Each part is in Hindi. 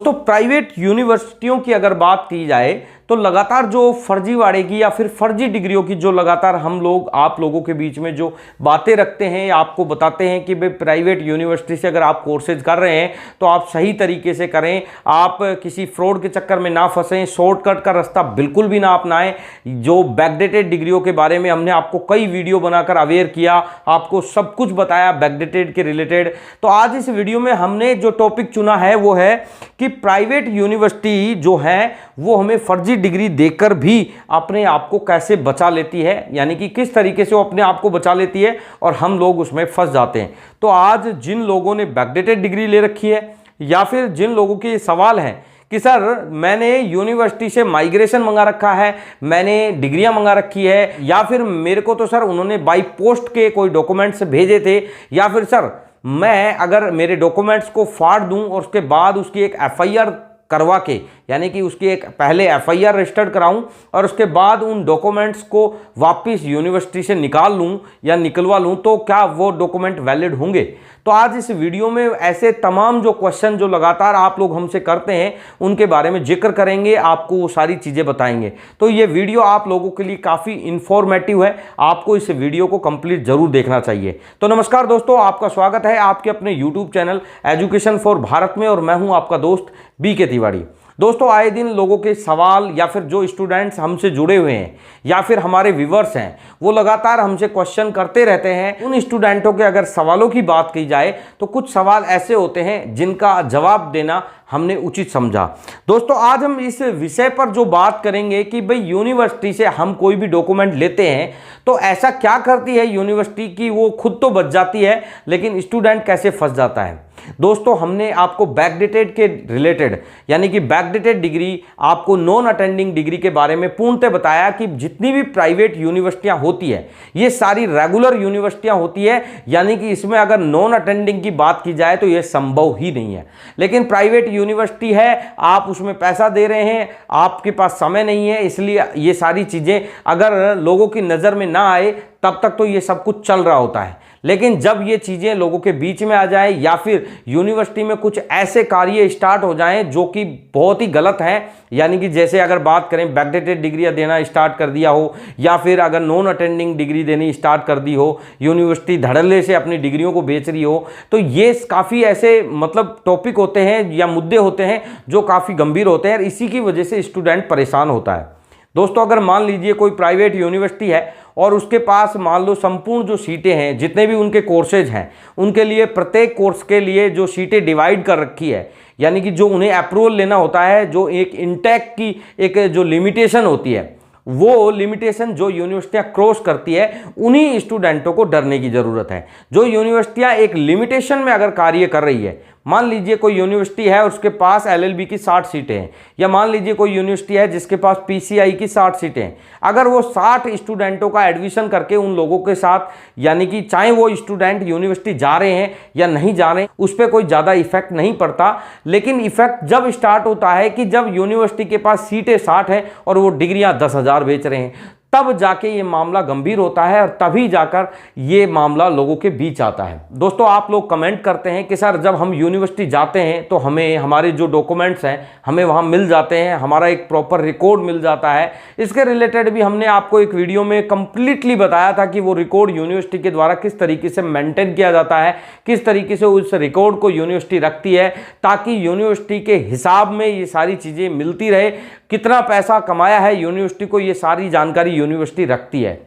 तो प्राइवेट यूनिवर्सिटियों की अगर बात की जाए तो लगातार जो फर्जीवाड़े की या फिर फर्जी डिग्रियों की जो लगातार हम लोग आप लोगों के बीच में जो बातें रखते हैं, आपको बताते हैं कि भाई प्राइवेट यूनिवर्सिटी से अगर आप कोर्सेज कर रहे हैं तो आप सही तरीके से करें, आप किसी फ्रॉड के चक्कर में ना फंसें, शॉर्टकट का रास्ता बिल्कुल भी ना अपनाएं। जो बैकडेटेड डिग्रियों के बारे में हमने आपको कई वीडियो बनाकर अवेयर किया, आपको सब कुछ बताया बैकडेटेड के रिलेटेड। तो आज इस वीडियो में हमने जो टॉपिक चुना है वो है कि प्राइवेट यूनिवर्सिटी जो है वो हमें फर्जी डिग्री देकर भी अपने आप को कैसे बचा लेती है, यानी कि किस तरीके से वो अपने आप को बचा लेती है और हम लोग उसमें फंस जाते हैं। तो आज जिन लोगों ने बैकडेटेड डिग्री ले रखी है या फिर जिन लोगों के सवाल हैं कि सर मैंने यूनिवर्सिटी से माइग्रेशन मंगा रखा है, मैंने डिग्रियां मंगा रखी है, या फिर मेरे को तो सर उन्होंने बाई पोस्ट के कोई डॉक्यूमेंट्स भेजे थे, या फिर सर मैं अगर मेरे डॉक्यूमेंट्स को फाड़ दूं और उसके बाद उसकी एक एफआईआर करवा के, यानी कि उसकी एक पहले एफआईआर रजिस्टर्ड कराऊं और उसके बाद उन डॉक्यूमेंट्स को वापस यूनिवर्सिटी से निकाल लूं या निकलवा लूं, तो क्या वो डॉक्यूमेंट वैलिड होंगे? तो आज इस वीडियो में ऐसे तमाम जो क्वेश्चन जो लगातार आप लोग हमसे करते हैं उनके बारे में जिक्र करेंगे, आपको वो सारी चीज़ें बताएंगे। तो ये वीडियो आप लोगों के लिए काफ़ी इंफॉर्मेटिव है, आपको इस वीडियो को कंप्लीट जरूर देखना चाहिए। तो नमस्कार दोस्तों, आपका स्वागत है आपके अपने YouTube channel education for Bharat में और मैं हूं आपका दोस्त बीके तिवारी। दोस्तों, आए दिन लोगों के सवाल या फिर जो स्टूडेंट्स हमसे जुड़े हुए हैं या फिर हमारे व्यूअर्स हैं वो लगातार हमसे क्वेश्चन करते रहते हैं। उन स्टूडेंटों के अगर सवालों की बात की जाए तो कुछ सवाल ऐसे होते हैं जिनका जवाब देना हमने उचित समझा। दोस्तों, आज हम इस विषय पर जो बात करेंगे कि भाई यूनिवर्सिटी से हम कोई भी डॉक्यूमेंट लेते हैं तो ऐसा क्या करती है यूनिवर्सिटी की, वो खुद तो बच जाती है लेकिन स्टूडेंट कैसे फंस जाता है। दोस्तों, हमने आपको बैकडेटेड के रिलेटेड, यानी कि बैकडेटेड डिग्री, आपको नॉन अटेंडिंग डिग्री के बारे में पूर्णतः बताया कि जितनी भी प्राइवेट यूनिवर्सिटियां होती है ये सारी रेगुलर यूनिवर्सिटियां होती है, यानी कि इसमें अगर नॉन अटेंडिंग की बात की जाए तो यह संभव ही नहीं है। लेकिन प्राइवेट यूनिवर्सिटी है, आप उसमें पैसा दे रहे हैं, आपके पास समय नहीं है, इसलिए ये सारी चीजें अगर लोगों की नजर में ना आए तब तक तो ये सब कुछ चल रहा होता है। लेकिन जब ये चीज़ें लोगों के बीच में आ जाए या फिर यूनिवर्सिटी में कुछ ऐसे कार्य स्टार्ट हो जाएं जो कि बहुत ही गलत हैं, यानी कि जैसे अगर बात करें बैकडेटेड डिग्रियां देना स्टार्ट कर दिया हो या फिर अगर नॉन अटेंडिंग डिग्री देनी स्टार्ट कर दी हो, यूनिवर्सिटी धड़ल्ले से अपनी डिग्रियों को बेच रही हो, तो ये काफ़ी ऐसे मतलब टॉपिक होते हैं या मुद्दे होते हैं जो काफ़ी गंभीर होते हैं और इसी की वजह से स्टूडेंट परेशान होता है। दोस्तों, अगर मान लीजिए कोई प्राइवेट यूनिवर्सिटी है और उसके पास मान लो संपूर्ण जो सीटें हैं, जितने भी उनके कोर्सेज हैं, उनके लिए प्रत्येक कोर्स के लिए जो सीटें डिवाइड कर रखी है, यानी कि जो उन्हें अप्रूवल लेना होता है, जो एक इंटेक की एक जो लिमिटेशन होती है, वो लिमिटेशन जो यूनिवर्सिटियां क्रॉस करती है, उन्हीं स्टूडेंटों को डरने की ज़रूरत है। जो यूनिवर्सिटियां एक लिमिटेशन में अगर कार्य कर रही है, मान लीजिए कोई यूनिवर्सिटी है उसके पास एलएलबी की 60 सीटें हैं, या मान लीजिए कोई यूनिवर्सिटी है जिसके पास पीसीआई की 60 सीटें हैं, अगर वो 60 स्टूडेंटों का एडमिशन करके उन लोगों के साथ, यानी कि चाहे वो स्टूडेंट यूनिवर्सिटी जा रहे हैं या नहीं जा रहे हैं, उस पर कोई ज़्यादा इफेक्ट नहीं पड़ता। लेकिन इफेक्ट जब स्टार्ट होता है कि जब यूनिवर्सिटी के पास सीटें 60 हैं और वो डिग्रियां 10,000 बेच रहे हैं, तब जाके ये मामला गंभीर होता है और तभी जाकर ये मामला लोगों के बीच आता है। दोस्तों, आप लोग कमेंट करते हैं कि सर जब हम यूनिवर्सिटी जाते हैं तो हमें हमारे जो डॉक्यूमेंट्स हैं हमें वहाँ मिल जाते हैं, हमारा एक प्रॉपर रिकॉर्ड मिल जाता है। इसके रिलेटेड भी हमने आपको एक वीडियो में कंप्लीटली बताया था कि वो रिकॉर्ड यूनिवर्सिटी के द्वारा किस तरीके से मेंटेन किया जाता है, किस तरीके से उस रिकॉर्ड को यूनिवर्सिटी रखती है, ताकि यूनिवर्सिटी के हिसाब में ये सारी चीज़ें मिलती रहे। कितना पैसा कमाया है यूनिवर्सिटी को, ये सारी जानकारी यूनिवर्सिटी रखती है।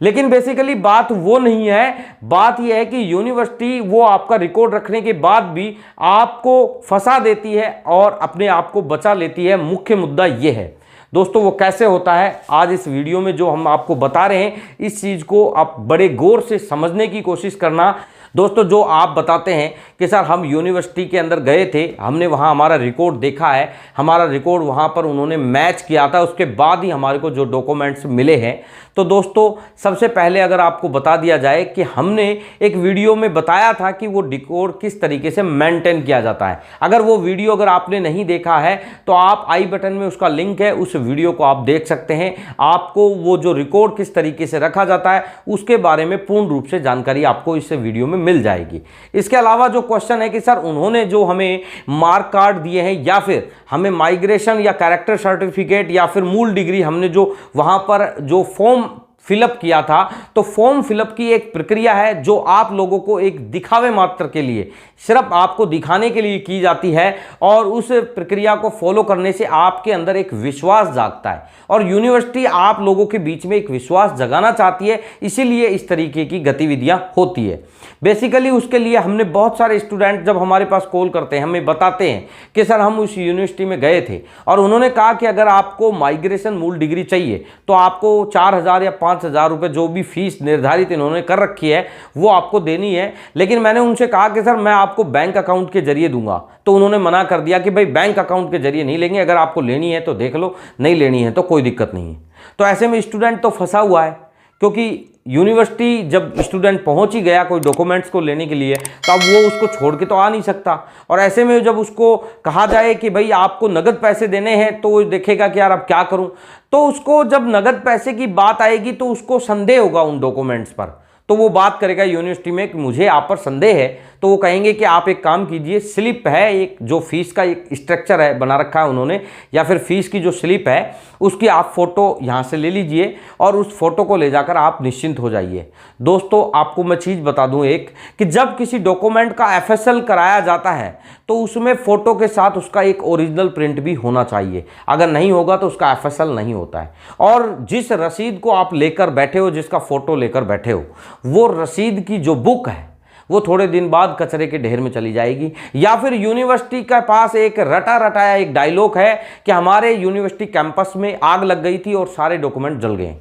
लेकिन बेसिकली बात वो नहीं है, बात यह है कि यूनिवर्सिटी वो आपका रिकॉर्ड रखने के बाद भी आपको फंसा देती है और अपने आप को बचा लेती है। मुख्य मुद्दा ये है दोस्तों, वो कैसे होता है आज इस वीडियो में जो हम आपको बता रहे हैं, इस चीज़ को आप बड़े गौर से समझने की कोशिश करना। दोस्तों, जो आप बताते हैं कि सर हम यूनिवर्सिटी के अंदर गए थे, हमने वहाँ हमारा रिकॉर्ड देखा है, हमारा रिकॉर्ड वहाँ पर उन्होंने मैच किया था, उसके बाद ही हमारे को जो डॉक्यूमेंट्स मिले हैं। तो दोस्तों, सबसे पहले अगर आपको बता दिया जाए कि हमने एक वीडियो में बताया था कि वो रिकॉर्ड किस तरीके से मेंटेन किया जाता है। अगर वो वीडियो अगर आपने नहीं देखा है तो आप आई बटन में उसका लिंक है, उस वीडियो को आप देख सकते हैं। आपको वो जो रिकॉर्ड किस तरीके से रखा जाता है उसके बारे में पूर्ण रूप से जानकारी आपको इस वीडियो में मिल जाएगी। इसके अलावा जो क्वेश्चन है कि सर उन्होंने जो हमें मार्क कार्ड दिए हैं या फिर हमें माइग्रेशन या कैरेक्टर सर्टिफिकेट या फिर मूल डिग्री हमने जो वहाँ पर जो फॉर्म फिलअप किया था, तो फॉर्म फिलअप की एक प्रक्रिया है जो आप लोगों को एक दिखावे मात्र के लिए, सिर्फ आपको दिखाने के लिए की जाती है और उस प्रक्रिया को फॉलो करने से आपके अंदर एक विश्वास जागता है और यूनिवर्सिटी आप लोगों के बीच में एक विश्वास जगाना चाहती है, इसीलिए इस तरीके की गतिविधियां होती है। बेसिकली उसके लिए हमने बहुत सारे स्टूडेंट जब हमारे पास कॉल करते हैं, हमें बताते हैं कि सर हम उस यूनिवर्सिटी में गए थे और उन्होंने कहा कि अगर आपको माइग्रेशन मूल डिग्री चाहिए तो आपको 4,000 या 5,000 रुपये जो भी फीस निर्धारित इन्होंने कर रखी है वो आपको देनी है। लेकिन मैंने उनसे कहा कि सर मैं आपको बैंक अकाउंट के जरिए दूंगा, तो उन्होंने मना कर दिया कि भाई बैंक अकाउंट के जरिए नहीं लेंगे, अगर आपको लेनी है तो देख लो, नहीं लेनी है तो कोई दिक्कत नहीं है। तो ऐसे में स्टूडेंट तो फंसा हुआ है, क्योंकि यूनिवर्सिटी जब स्टूडेंट पहुंच ही गया कोई डॉक्यूमेंट्स को लेने के लिए तो अब वो उसको छोड़ के तो आ नहीं सकता। और ऐसे में जब उसको कहा जाए कि भाई आपको नगद पैसे देने हैं तो वो देखेगा कि यार अब क्या करूं, तो उसको जब नगद पैसे की बात आएगी तो उसको संदेह होगा उन डॉक्यूमेंट्स पर, तो वो बात करेगा यूनिवर्सिटी में कि मुझे आप पर संदेह है। तो वो कहेंगे कि आप एक काम कीजिए, स्लिप है एक जो फीस का एक स्ट्रक्चर है बना रखा है उन्होंने, या फिर फीस की जो स्लिप है उसकी आप फोटो यहाँ से ले लीजिए और उस फोटो को ले जाकर आप निश्चिंत हो जाइए। दोस्तों आपको मैं चीज़ बता दूं एक, कि जब किसी डॉक्यूमेंट का FSL कराया जाता है तो उसमें फ़ोटो के साथ उसका एक ओरिजिनल प्रिंट भी होना चाहिए, अगर नहीं होगा तो उसका FSL नहीं होता है। और जिस रसीद को आप लेकर बैठे हो, जिसका फ़ोटो लेकर बैठे हो, वो रसीद की जो बुक है वो थोड़े दिन बाद कचरे के ढेर में चली जाएगी। या फिर यूनिवर्सिटी के पास एक रटा रटाया एक डायलॉग है कि हमारे यूनिवर्सिटी कैंपस में आग लग गई थी और सारे डॉक्यूमेंट जल गए।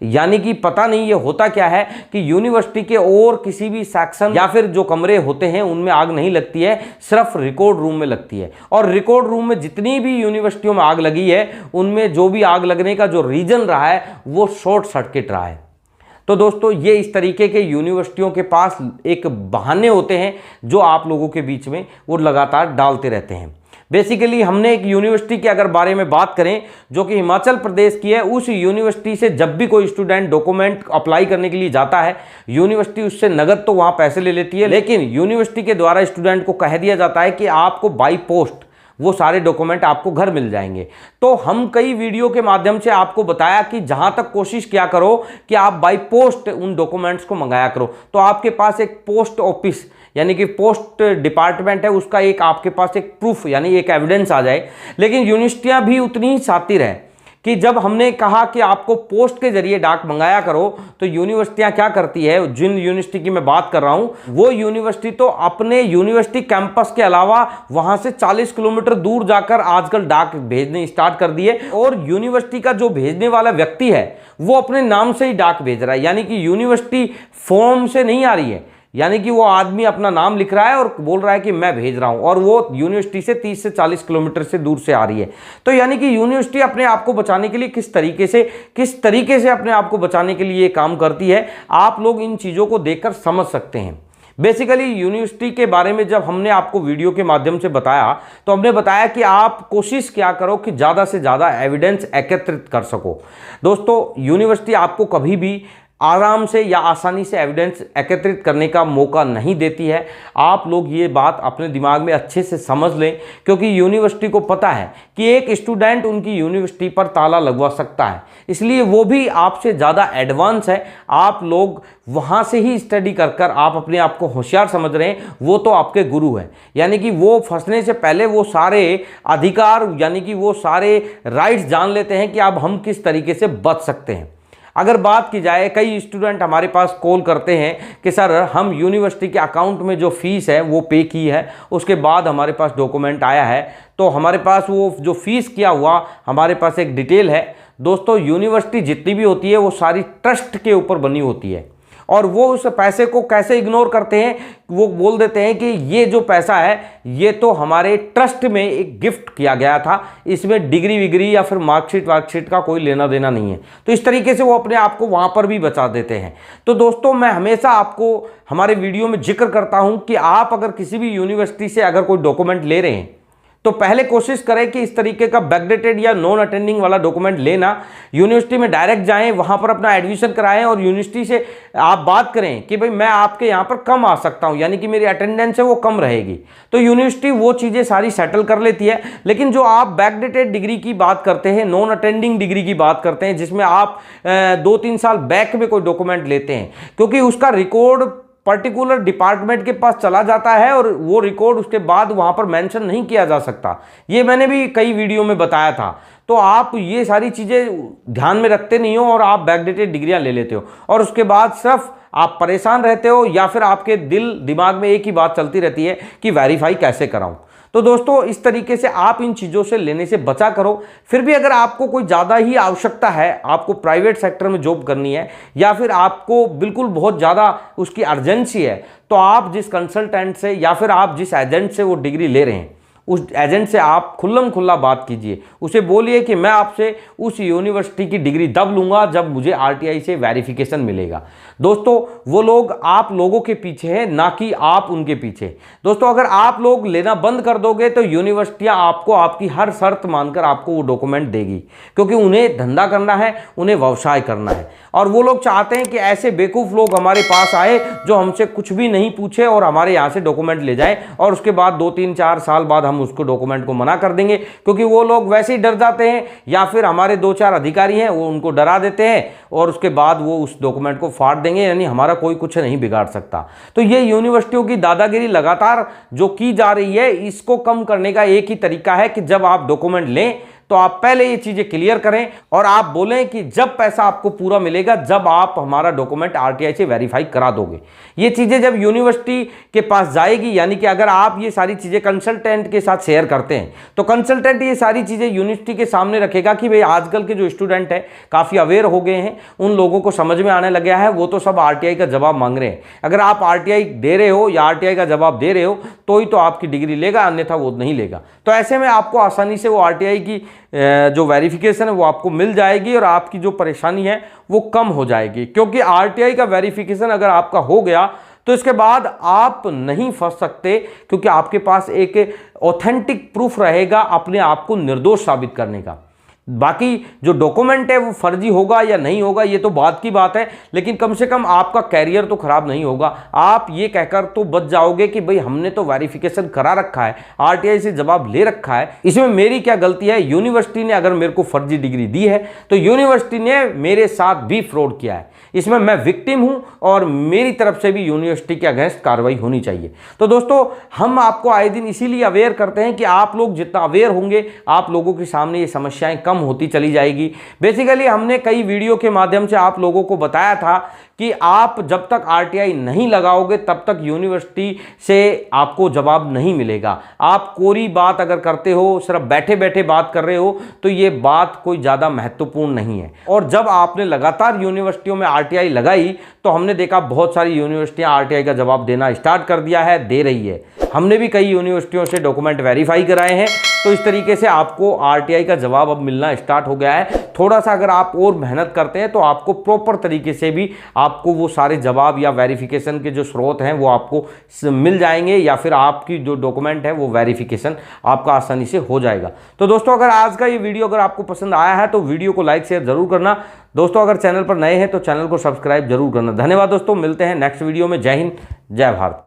यानी कि पता नहीं ये होता क्या है कि यूनिवर्सिटी के और किसी भी सेक्शन या फिर जो कमरे होते हैं उनमें आग नहीं लगती है, सिर्फ रिकॉर्ड रूम में लगती है। और रिकॉर्ड रूम में जितनी भी यूनिवर्सिटियों में आग लगी है उनमें जो भी आग लगने का जो रीजन रहा है वो शॉर्ट सर्किट रहा है। तो दोस्तों ये इस तरीके के यूनिवर्सिटियों के पास एक बहाने होते हैं जो आप लोगों के बीच में वो लगातार डालते रहते हैं। बेसिकली हमने एक यूनिवर्सिटी के अगर बारे में बात करें जो कि हिमाचल प्रदेश की है, उस यूनिवर्सिटी से जब भी कोई स्टूडेंट डॉक्यूमेंट अप्लाई करने के लिए जाता है, यूनिवर्सिटी उससे नगद तो वहाँ पैसे ले लेती है, लेकिन यूनिवर्सिटी के द्वारा स्टूडेंट को कह दिया जाता है कि आपको बाई पोस्ट वो सारे डॉक्यूमेंट आपको घर मिल जाएंगे। तो हम कई वीडियो के माध्यम से आपको बताया कि जहां तक कोशिश किया करो कि आप बाय पोस्ट उन डॉक्यूमेंट्स को मंगाया करो, तो आपके पास एक पोस्ट ऑफिस यानी कि पोस्ट डिपार्टमेंट है, उसका एक आपके पास एक प्रूफ यानी एक एविडेंस आ जाए। लेकिन यूनिवर्सिटियां भी उतनी ही शातिर है कि जब हमने कहा कि आपको पोस्ट के जरिए डाक मंगाया करो, तो यूनिवर्सिटियां क्या करती है, जिन यूनिवर्सिटी की मैं बात कर रहा हूं वो यूनिवर्सिटी तो अपने यूनिवर्सिटी कैंपस के अलावा वहां से 40 किलोमीटर दूर जाकर आजकल डाक भेजने स्टार्ट कर दिए। और यूनिवर्सिटी का जो भेजने वाला व्यक्ति है वो अपने नाम से ही डाक भेज रहा है, यानी कि यूनिवर्सिटी फॉर्म से नहीं आ रही है, यानी कि वो आदमी अपना नाम लिख रहा है और बोल रहा है कि मैं भेज रहा हूं, और वो यूनिवर्सिटी से 30 से 40 किलोमीटर से दूर से आ रही है। तो यानी कि यूनिवर्सिटी अपने आप को बचाने के लिए किस तरीके से अपने आप को बचाने के लिए काम करती है, आप लोग इन चीज़ों को देखकर समझ सकते हैं। बेसिकली यूनिवर्सिटी के बारे में जब हमने आपको वीडियो के माध्यम से बताया तो हमने बताया कि आप कोशिश क्या करो कि ज़्यादा से ज़्यादा एविडेंस एकत्रित कर सको। दोस्तों यूनिवर्सिटी आपको कभी भी आराम से या आसानी से एविडेंस एकत्रित करने का मौका नहीं देती है। आप लोग ये बात अपने दिमाग में अच्छे से समझ लें, क्योंकि यूनिवर्सिटी को पता है कि एक स्टूडेंट उनकी यूनिवर्सिटी पर ताला लगवा सकता है, इसलिए वो भी आपसे ज़्यादा एडवांस है। आप लोग वहाँ से ही स्टडी कर कर आप अपने आप को होशियार समझ रहे हैं, वो तो आपके गुरु हैं, यानी कि वो फंसने से पहले वो सारे अधिकार यानी कि वो सारे राइट्स जान लेते हैं कि अब हम किस तरीके से बच सकते हैं। अगर बात की जाए, कई स्टूडेंट हमारे पास कॉल करते हैं कि सर हम यूनिवर्सिटी के अकाउंट में जो फ़ीस है वो पे की है, उसके बाद हमारे पास डॉक्यूमेंट आया है, तो हमारे पास वो जो फ़ीस किया हुआ हमारे पास एक डिटेल है। दोस्तों यूनिवर्सिटी जितनी भी होती है वो सारी ट्रस्ट के ऊपर बनी होती है, और वो उस पैसे को कैसे इग्नोर करते हैं, वो बोल देते हैं कि ये जो पैसा है ये तो हमारे ट्रस्ट में एक गिफ्ट किया गया था, इसमें डिग्री विग्री या फिर मार्कशीट का कोई लेना देना नहीं है। तो इस तरीके से वो अपने आप को वहाँ पर भी बचा देते हैं। तो दोस्तों मैं हमेशा आपको हमारे वीडियो में जिक्र करता हूँ कि आप अगर किसी भी यूनिवर्सिटी से अगर कोई डॉक्यूमेंट ले रहे हैं तो पहले कोशिश करें कि इस तरीके का बैकडेटेड या नॉन अटेंडिंग वाला डॉक्यूमेंट लेना, यूनिवर्सिटी में डायरेक्ट जाएं, वहां पर अपना एडमिशन कराएं और यूनिवर्सिटी से आप बात करें कि भाई मैं आपके यहां पर कम आ सकता हूं, यानी कि मेरी अटेंडेंस है वो कम रहेगी। तो यूनिवर्सिटी वो चीजें सारी सेटल कर लेती है। लेकिन जो आप बैकडेटेड डिग्री की बात करते हैं, नॉन अटेंडिंग डिग्री की बात करते हैं, जिसमें आप 2-3 साल बैक में कोई डॉक्यूमेंट लेते हैं, क्योंकि उसका रिकॉर्ड पर्टिकुलर डिपार्टमेंट के पास चला जाता है और वो रिकॉर्ड उसके बाद वहां पर मेंशन नहीं किया जा सकता। ये मैंने भी कई वीडियो में बताया था। तो आप ये सारी चीजें ध्यान में रखते नहीं हो और आप बैकडेटेड डिग्रियां ले लेते हो और उसके बाद सिर्फ आप परेशान रहते हो या फिर आपके दिमाग में एक ही बात चलती रहती है कि वेरीफाई कैसे कराऊं। तो दोस्तों इस तरीके से आप इन चीज़ों से लेने से बचा करो। फिर भी अगर आपको कोई ज़्यादा ही आवश्यकता है, आपको प्राइवेट सेक्टर में जॉब करनी है या फिर आपको बिल्कुल बहुत ज़्यादा उसकी अर्जेंसी है, तो आप जिस कंसल्टेंट से या फिर आप जिस एजेंट से वो डिग्री ले रहे हैं, उस एजेंट से आप खुल्लम खुल्ला बात कीजिए। उसे बोलिए कि मैं आपसे उस यूनिवर्सिटी की डिग्री तब लूँगा जब मुझे आरटीआई से वेरिफिकेशन मिलेगा। दोस्तों वो लोग आप लोगों के पीछे हैं, ना कि आप उनके पीछे। दोस्तों अगर आप लोग लेना बंद कर दोगे तो यूनिवर्सिटियां आपको आपकी हर शर्त मानकर आपको वो डॉक्यूमेंट देगी, क्योंकि उन्हें धंधा करना है, उन्हें व्यवसाय करना है और वो लोग चाहते हैं कि ऐसे बेवकूफ़ लोग हमारे पास आए जो हमसे कुछ भी नहीं पूछे और हमारे यहाँ से डॉक्यूमेंट ले जाए और उसके बाद 2-3-4 साल बाद हम उसको डॉक्यूमेंट को मना कर देंगे, क्योंकि वो लोग वैसे ही डर जाते हैं या फिर हमारे 2-4 अधिकारी हैं वो उनको डरा देते हैं और उसके बाद वो उस डॉक्यूमेंट को फाड़ देंगे, यानी हमारा कोई कुछ नहीं बिगाड़ सकता। तो ये यूनिवर्सिटियों की दादागिरी लगातार जो की जा रही है, इसको कम करने का एक ही तरीका है कि जब आप डॉक्यूमेंट लें तो आप पहले ये चीजें क्लियर करें और आप बोलें कि जब पैसा आपको पूरा मिलेगा, जब आप हमारा डॉक्यूमेंट आरटीआई से वेरीफाई करा दोगे। ये चीजें जब यूनिवर्सिटी के पास जाएगी, यानी कि अगर आप ये सारी चीजें कंसल्टेंट के साथ शेयर करते हैं तो कंसल्टेंट ये सारी चीजें यूनिवर्सिटी के सामने रखेगा कि भाई आजकल के जो स्टूडेंट है काफी अवेयर हो गए हैं, उन लोगों को समझ में आने लग गया है, वो तो सब आरटीआई का जवाब मांग रहे हैं। अगर आप आरटीआई दे रहे हो या आरटीआई का जवाब दे रहे हो तो ही तो आपकी डिग्री लेगा, अन्यथा वो नहीं लेगा। तो ऐसे में आपको आसानी से वो आरटीआई की जो वेरिफिकेशन है वो आपको मिल जाएगी और आपकी जो परेशानी है वो कम हो जाएगी, क्योंकि आरटीआई का वेरिफिकेशन अगर आपका हो गया तो इसके बाद आप नहीं फंस सकते, क्योंकि आपके पास एक ऑथेंटिक प्रूफ रहेगा अपने आप को निर्दोष साबित करने का। बाकी जो डॉक्यूमेंट है वो फर्जी होगा या नहीं होगा ये तो बात की बात है, लेकिन कम से कम आपका कैरियर तो खराब नहीं होगा। आप ये कहकर तो बच जाओगे कि भाई हमने तो वेरिफिकेशन करा रखा है, आरटीआई से जवाब ले रखा है, इसमें मेरी क्या गलती है। यूनिवर्सिटी ने अगर मेरे को फर्जी डिग्री दी है तो यूनिवर्सिटी ने मेरे साथ भी फ्रॉड किया है, इसमें मैं विक्टिम हूं और मेरी तरफ से भी यूनिवर्सिटी के अगेंस्ट कार्रवाई होनी चाहिए। तो दोस्तों हम आपको आए दिन इसीलिए अवेयर करते हैं कि आप लोग जितना अवेयर होंगे आप लोगों के सामने ये समस्याएं कम होती चली जाएगी। बेसिकली हमने कई वीडियो के माध्यम से आप लोगों को बताया था कि आप जब तक आरटीआई नहीं लगाओगे तब तक यूनिवर्सिटी से आपको जवाब नहीं मिलेगा। आप कोरी बात अगर करते हो, सिर्फ बैठे बैठे बात कर रहे हो, तो ये बात कोई ज़्यादा महत्वपूर्ण नहीं है। और जब आपने लगातार यूनिवर्सिटियों में आरटीआई लगाई तो हमने देखा बहुत सारी यूनिवर्सिटियां आरटीआई का जवाब देना स्टार्ट कर दिया है, दे रही है। हमने भी कई यूनिवर्सिटियों से डॉक्यूमेंट वेरीफाई कराए हैं, तो इस तरीके से आपको आरटीआई का जवाब अब मिलना स्टार्ट हो गया है। थोड़ा सा अगर आप और मेहनत करते हैं तो आपको प्रॉपर तरीके से भी आपको वो सारे जवाब या वेरिफिकेशन के जो स्रोत हैं वो आपको मिल जाएंगे, या फिर आपकी जो डॉक्यूमेंट है वो वेरिफिकेशन आपका आसानी से हो जाएगा। तो दोस्तों अगर आज का ये वीडियो अगर आपको पसंद आया है तो वीडियो को लाइक शेयर जरूर करना। दोस्तों अगर चैनल पर नए हैं तो चैनल को सब्सक्राइब जरूर करना। धन्यवाद दोस्तों, मिलते हैं नेक्स्ट वीडियो में। जय हिंद, जय भारत।